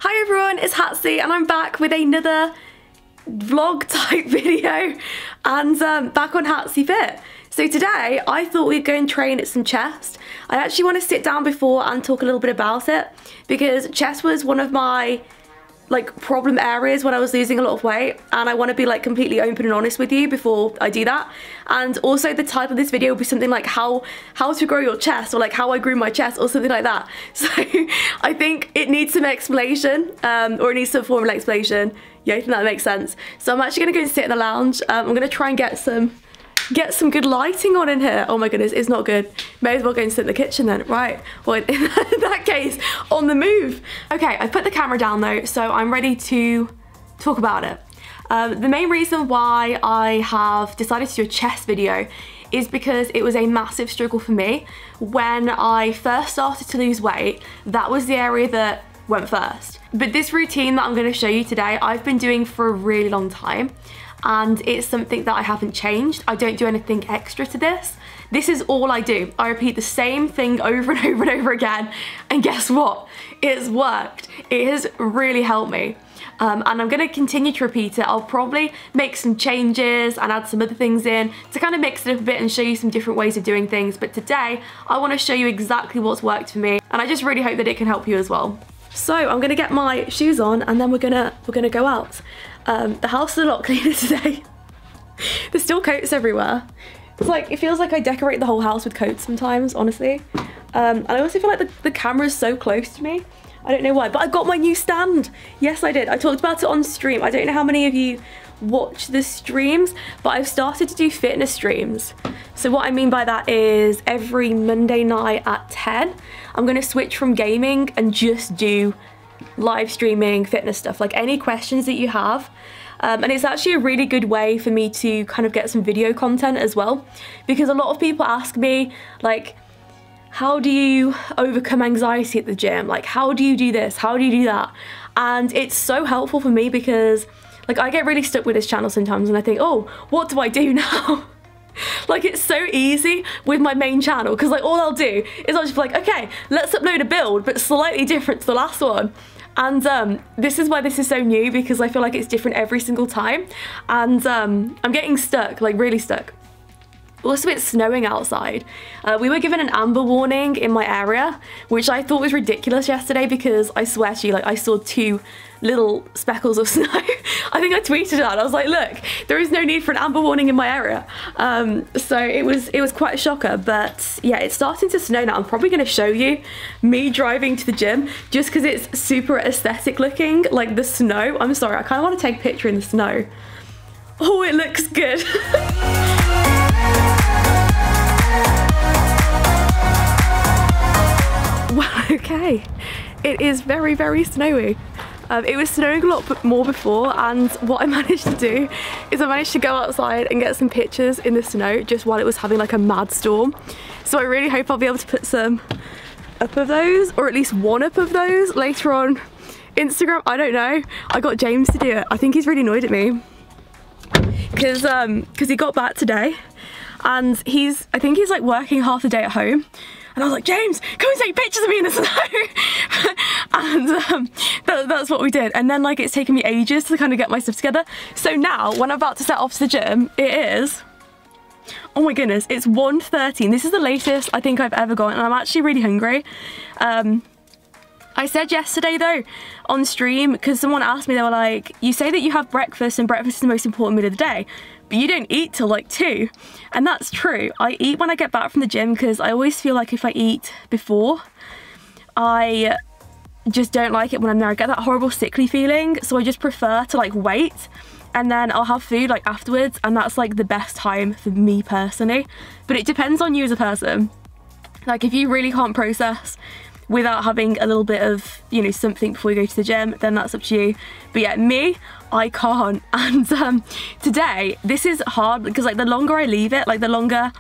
Hi everyone, it's Hatsy and I'm back with another vlog type video and back on Hatsy Fit. So today I thought we'd go and train at some chest. I actually want to sit down before and talk a little bit about it because chest was one of my problem areas when I was losing a lot of weight, and I want to be completely open and honest with you before I do that. And also the title of this video will be something like how to grow your chest, or how I grew my chest, or something like that. So I think it needs some explanation, or it needs some form of explanation. Yeah, I think that makes sense. So I'm actually gonna go and sit in the lounge. I'm gonna try and get some good lighting on in here. Oh my goodness, it's not good. May as well go and sit in the kitchen then. Right, well in that case, on the move. Okay, I've put the camera down though, so I'm ready to talk about it. The main reason why I have decided to do a chest video is because it was a massive struggle for me. When I first started to lose weight, that was the area that went first. But this routine that I'm going to show you today, I've been doing for a really long time. And it's something that I haven't changed. I don't do anything extra to this. This is all I do. I repeat the same thing over and over and over again. And guess what? It's worked. It has really helped me. And I'm going to continue to repeat it. I'll probably make some changes and add some other things in to kind of mix it up a bit and show you some different ways of doing things. But today, I want to show you exactly what's worked for me. And I just really hope that it can help you as well. So I'm going to get my shoes on and then we're gonna go out. The house is a lot cleaner today. There's still coats everywhere. It's it feels like I decorate the whole house with coats sometimes, honestly. And I also feel like the camera's so close to me. I don't know why, but I got my new stand. Yes, I did. I talked about it on stream. I don't know how many of you watch the streams, but I've started to do fitness streams. So what I mean by that is every Monday night at 10, I'm gonna switch from gaming and just do live streaming fitness stuff, any questions that you have. And it's actually a really good way for me to kind of get some video content as well, because a lot of people ask me how do you overcome anxiety at the gym? How do you do this? How do you do that? And it's so helpful for me because I get really stuck with this channel sometimes and I think, oh, what do I do now? It's so easy with my main channel because all I'll do is I'll just be okay, let's upload a build but slightly different to the last one. And this is why this is so new, because I feel like it's different every single time. And I'm getting stuck, really stuck. Also, it's snowing outside. We were given an amber warning in my area, which I thought was ridiculous yesterday because I swear to you, I saw 2 little speckles of snow. I think I tweeted that. I was like, look, there is no need for an amber warning in my area. So it was quite a shocker, but yeah, it's starting to snow now. I'm probably going to show you me driving to the gym just because it's super aesthetic looking, the snow. I'm sorry, I kind of want to take a picture in the snow. Oh, it looks good. Well, okay, it is very, very snowy. It was snowing a lot more before, and what I managed to do is I managed to go outside and get some pictures in the snow just while it was having a mad storm. So I really hope I'll be able to put some up of those, or at least one up of those later on Instagram. I don't know. I got James to do it. I think he's really annoyed at me because he got back today and I think he's working half the day at home. And I was like, James, come and take pictures of me in the snow. And that's what we did. And then it's taken me ages to kind of get my stuff together. So now when I'm about to set off to the gym, it is, oh my goodness, it's 1:13. This is the latest I think I've ever gone, and I'm actually really hungry. I said yesterday though on stream, because someone asked me, they were like, you say that you have breakfast and breakfast is the most important meal of the day, but you don't eat till 2. And that's true. I eat when I get back from the gym because I always feel if I eat before, I just don't like it when I'm there. I get that horrible sickly feeling, so I just prefer to wait, and then I'll have food afterwards, and that's the best time for me personally. But it depends on you as a person. If you really can't process without having a little bit of, something before you go to the gym, then that's up to you. But yeah, me, I can't. And today, this is hard because the longer I leave it, the longer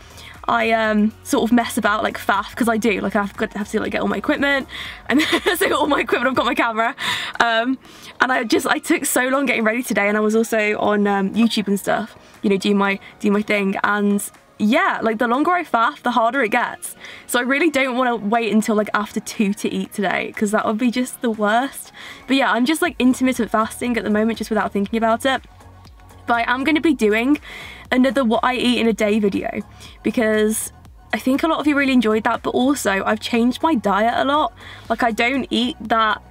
I sort of mess about, faff, because I do. I have to get all my equipment, and so all my equipment, I've got my camera. And I took so long getting ready today, and I was also on YouTube and stuff, do my thing, and yeah, like the longer I fast, the harder it gets. So I really don't want to wait until like after 2 to eat today, because that would be just the worst. But yeah, I'm just like intermittent fasting at the moment, just without thinking about it. But I am going to be doing another what I eat in a day video, because I think a lot of you really enjoyed that. But also I've changed my diet a lot. Like I don't eat that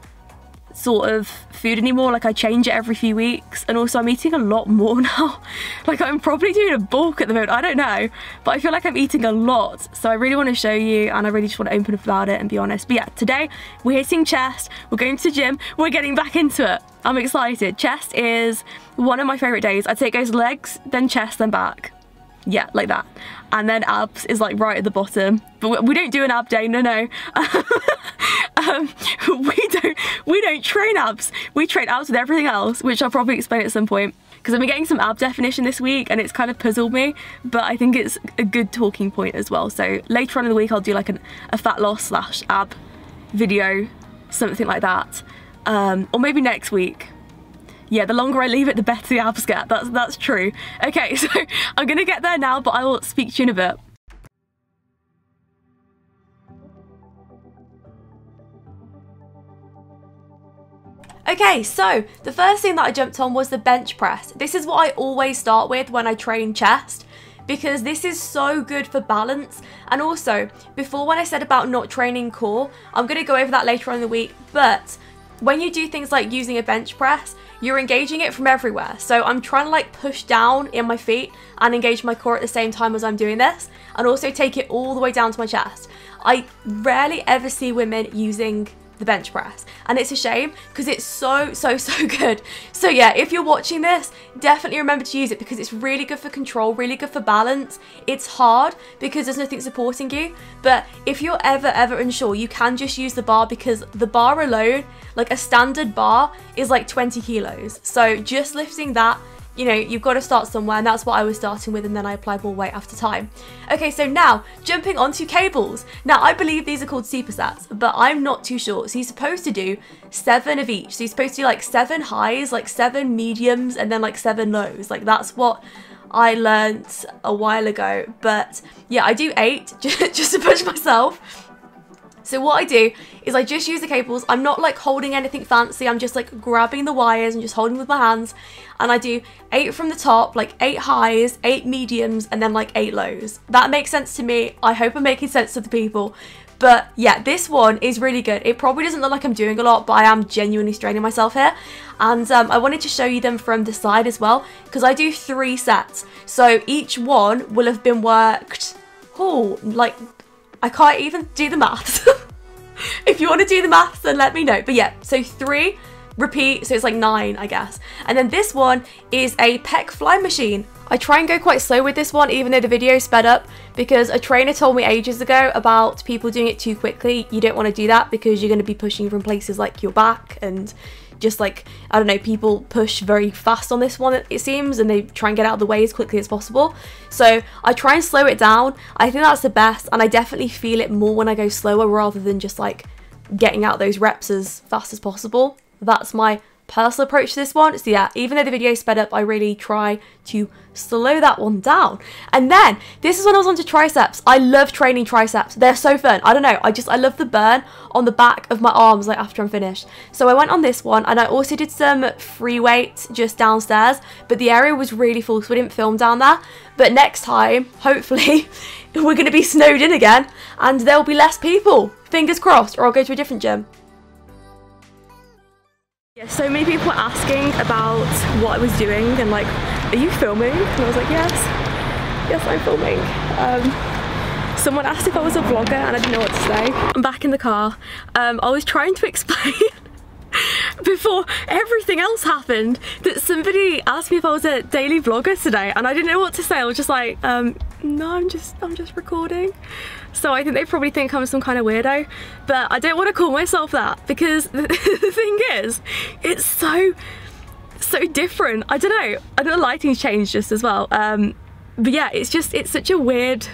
sort of food anymore. Like I change it every few weeks, and also I'm eating a lot more now. Like I'm probably doing a bulk at the moment, I don't know, but I feel like I'm eating a lot. So I really want to show you, and I really just want to open up about it and be honest. But yeah, today we're hitting chest, we're going to the gym, we're getting back into it. I'm excited. Chest is one of my favorite days. I'd say it goes legs, then chest, then back. Yeah, like that. And then abs is like right at the bottom, but we don't do an ab day, no. We don't train abs. We train abs with everything else, which I'll probably explain at some point, because I've been getting some ab definition this week and it's kind of puzzled me, but I think it's a good talking point as well. So later on in the week I'll do like a fat loss / ab video, something like that, or maybe next week. Yeah, the longer I leave it, the better the abs get. That's true. Okay, so I'm gonna get there now, but I will speak to you in a bit. Okay, so the first thing that I jumped on was the bench press. This is what I always start with when I train chest, because this is so good for balance. And also, before when I said about not training core, I'm gonna go over that later on in the week, but when you do things like using a bench press, you're engaging it from everywhere. So I'm trying to like push down in my feet and engage my core at the same time as I'm doing this, and also take it all the way down to my chest. I rarely ever see women using the bench press, and it's a shame because it's so good. So yeah, if you're watching this, definitely remember to use it, because it's really good for control, really good for balance. It's hard because there's nothing supporting you, but if you're ever unsure, you can just use the bar, because the bar alone, like a standard bar, is like 20 kilos. So just lifting that, you know, you've got to start somewhere, and that's what I was starting with, and then I applied more weight after time. Okay, so now jumping onto cables. Now I believe these are called supersets, but I'm not too sure. So you're supposed to do 7 of each. So you're supposed to do like 7 highs, like 7 mediums, and then like 7 lows. Like that's what I learnt a while ago. But yeah, I do 8 just to push myself. So what I do is I just use the cables. I'm not like holding anything fancy. I'm just like grabbing the wires and just holding with my hands. And I do 8 from the top, like 8 highs, 8 mediums, and then like 8 lows. That makes sense to me. I hope I'm making sense to the people. But yeah, this one is really good. It probably doesn't look like I'm doing a lot, but I am genuinely straining myself here. And I wanted to show you them from the side as well, because I do 3 sets. So each one will have been worked, like, I can't even do the maths. If you want to do the maths, then let me know. But yeah, so 3, repeat, so it's like 9, I guess. And then this one is a pec fly machine. I try and go quite slow with this one, even though the video is sped up, because a trainer told me ages ago about people doing it too quickly. You don't want to do that, because you're going to be pushing from places like your back, and just like, I don't know, people push very fast on this one, it seems, and they try and get out of the way as quickly as possible. So I try and slow it down. I think that's the best, and I definitely feel it more when I go slower, rather than just like getting out those reps as fast as possible. That's my personal approach to this one. So yeah, even though the video is sped up, I really try to slow that one down. And then this is when I was onto triceps. I love training triceps. They're so fun. I don't know, I love the burn on the back of my arms like after I'm finished. So I went on this one, and I also did some free weight just downstairs, but the area was really full, so we didn't film down there. But next time, hopefully, we're going to be snowed in again, and there'll be less people. Fingers crossed, or I'll go to a different gym. Yeah, so many people were asking about what I was doing, and like, are you filming? And I was like, yes, I'm filming. Someone asked if I was a vlogger, and I didn't know what to say. I'm back in the car. I was trying to explain before everything else happened that somebody asked me if I was a daily vlogger today, and I didn't know what to say. I was just like, no, I'm just recording. So I think they probably think I'm some kind of weirdo, but I don't want to call myself that, because the thing is, it's so different. I don't know, the lighting's changed just as well. But yeah, it's such a weird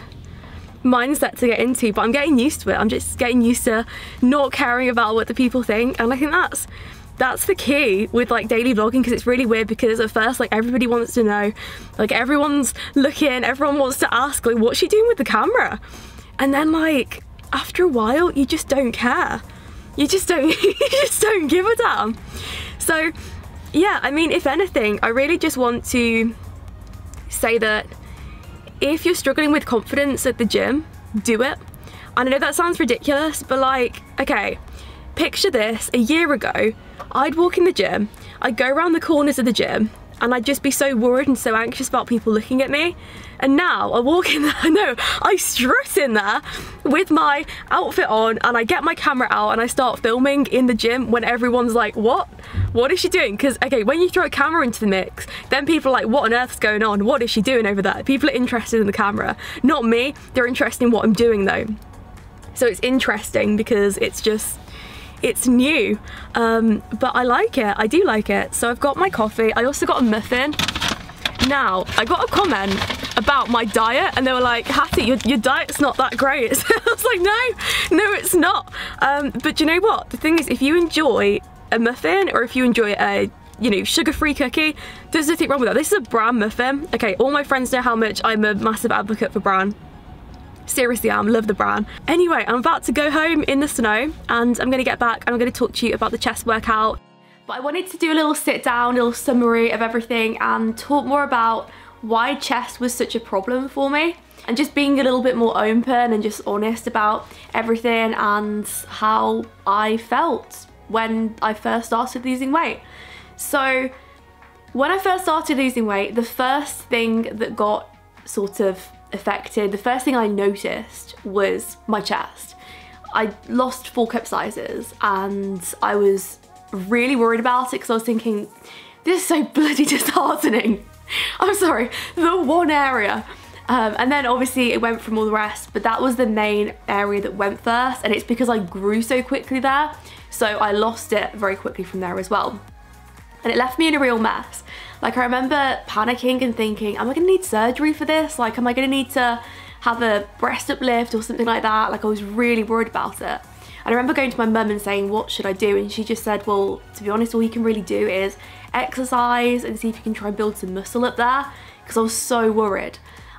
mindset to get into, but I'm getting used to it. I'm just getting used to not caring about what the people think, and I think that's the key with like daily vlogging, because it's really weird, because at first like everybody wants to know, like everyone's looking, everyone wants to ask like what's she doing with the camera, and then like after a while you just don't care, you just don't you just don't give a damn. So yeah, I mean, if anything, I really just want to say that if you're struggling with confidence at the gym, do it. And I know that sounds ridiculous, but like, okay, picture this. A year ago, I'd walk in the gym, I'd go around the corners of the gym, and I'd just be so worried and so anxious about people looking at me. And now I walk in there, no, I strut in there with my outfit on, and I get my camera out and I start filming in the gym when everyone's like, what? What is she doing? Because, okay, when you throw a camera into the mix, then people are like, what on earth's going on? What is she doing over there? People are interested in the camera. Not me, they're interested in what I'm doing though. So it's interesting because it's new, but I like it, I do like it. So I've got my coffee, I also got a muffin. Now, I got a comment about my diet and they were like, Hattie, your diet's not that great. So I was like, no, it's not. But you know what? The thing is, if you enjoy a muffin or if you enjoy a, you know, sugar-free cookie, there's nothing wrong with that. This is a bran muffin. Okay, all my friends know how much I'm a massive advocate for bran. Seriously, I love the bran. Anyway, I'm about to go home in the snow and I'm gonna get back and I'm gonna talk to you about the chest workout. But I wanted to do a little sit down, a little summary of everything and talk more about why chest was such a problem for me, and just being a little bit more open and just honest about everything and how I felt when I first started losing weight. So when I first started losing weight, the first thing that got sort of affected, the first thing I noticed was my chest. I lost 4 cup sizes and I was really worried about it because I was thinking, this is so bloody disheartening. I'm sorry, the one area. And then obviously it went from all the rest, but that was the main area that went first, and it's because I grew so quickly there, so I lost it very quickly from there as well. And it left me in a real mess. Like, I remember panicking and thinking, am I gonna need surgery for this? Like, am I gonna need to have a breast uplift or something like that? Like, I was really worried about it. And I remember going to my mum and saying, what should I do? And she just said, well, to be honest, all you can really do is exercise and see if you can try and build some muscle up there, because I was so worried.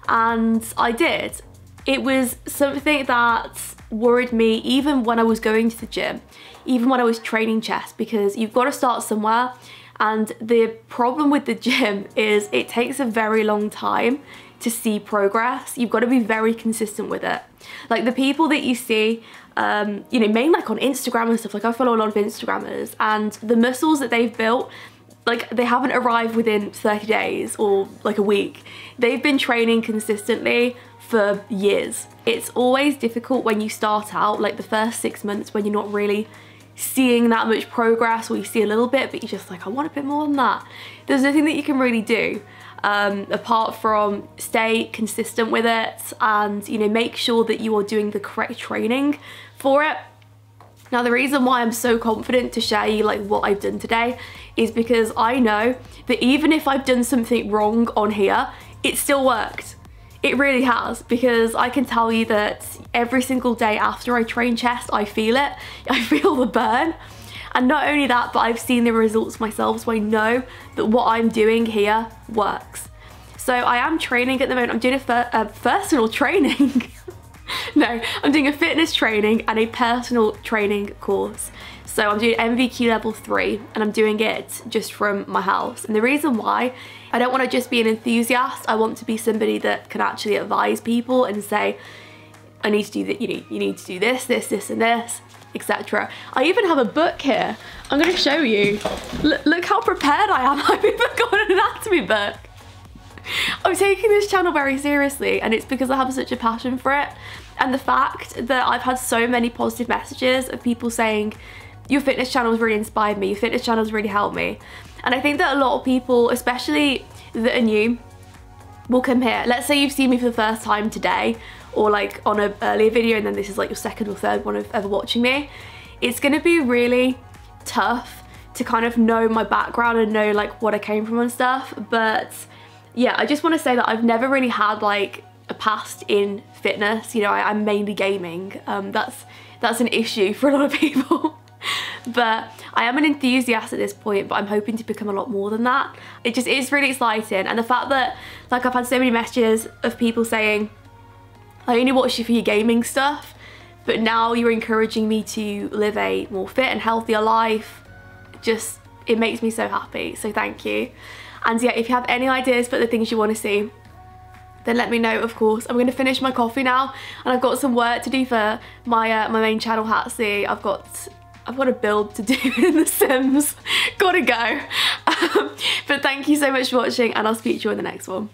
And I did. It was something that worried me even when I was going to the gym, even when I was training chest, because you've got to start somewhere. And the problem with the gym is it takes a very long time to see progress. You've got to be very consistent with it. Like the people that you see, you know, mainly like on Instagram and stuff, like I follow a lot of Instagrammers, and the muscles that they've built, like they haven't arrived within 30 days or like a week. They've been training consistently for years. It's always difficult when you start out, like the first 6 months when you're not really seeing that much progress, or you see a little bit but you're just like, I want a bit more than that. There's nothing that you can really do apart from stay consistent with it and, you know, make sure that you are doing the correct training for it. Now, the reason why I'm so confident to share you like what I've done today is because I know that even if I've done something wrong on here, it still worked. It really has, because I can tell you that every single day after I train chest, I feel it. I feel the burn. And not only that, but I've seen the results myself, so I know that what I'm doing here works. So I am training at the moment. I'm doing a personal training. No, I'm doing a fitness training and a personal training course. So I'm doing MVQ level 3 and I'm doing it just from my house. And the reason why, I don't want to just be an enthusiast. I want to be somebody that can actually advise people and say, I need to do that, you need to do this, this, this and this, etc. I even have a book here. I'm going to show you. Look how prepared I am. I've even got an anatomy book. I'm taking this channel very seriously, and it's because I have such a passion for it. And the fact that I've had so many positive messages of people saying, your fitness channel has really inspired me, your fitness channel has really helped me. And I think that a lot of people, especially that are new, will come here. Let's say you've seen me for the first time today, or like on an earlier video, and then this is like your second or third one of ever watching me. It's gonna be really tough to kind of know my background and know like what I came from and stuff. But yeah, I just want to say that I've never really had like a past in fitness. You know, I'm mainly gaming. That's an issue for a lot of people. But I am an enthusiast at this point, but I'm hoping to become a lot more than that. It just is really exciting, and the fact that like I've had so many messages of people saying, I only watch you for your gaming stuff, but now you're encouraging me to live a more fit and healthier life. Just, it makes me so happy, so thank you. And yeah, if you have any ideas for the things you want to see, then let me know, of course. I'm going to finish my coffee now, and I've got some work to do for my my main channel, Hatsy. I've got a build to do in The Sims. Gotta go. But thank you so much for watching, and I'll speak to you in the next one.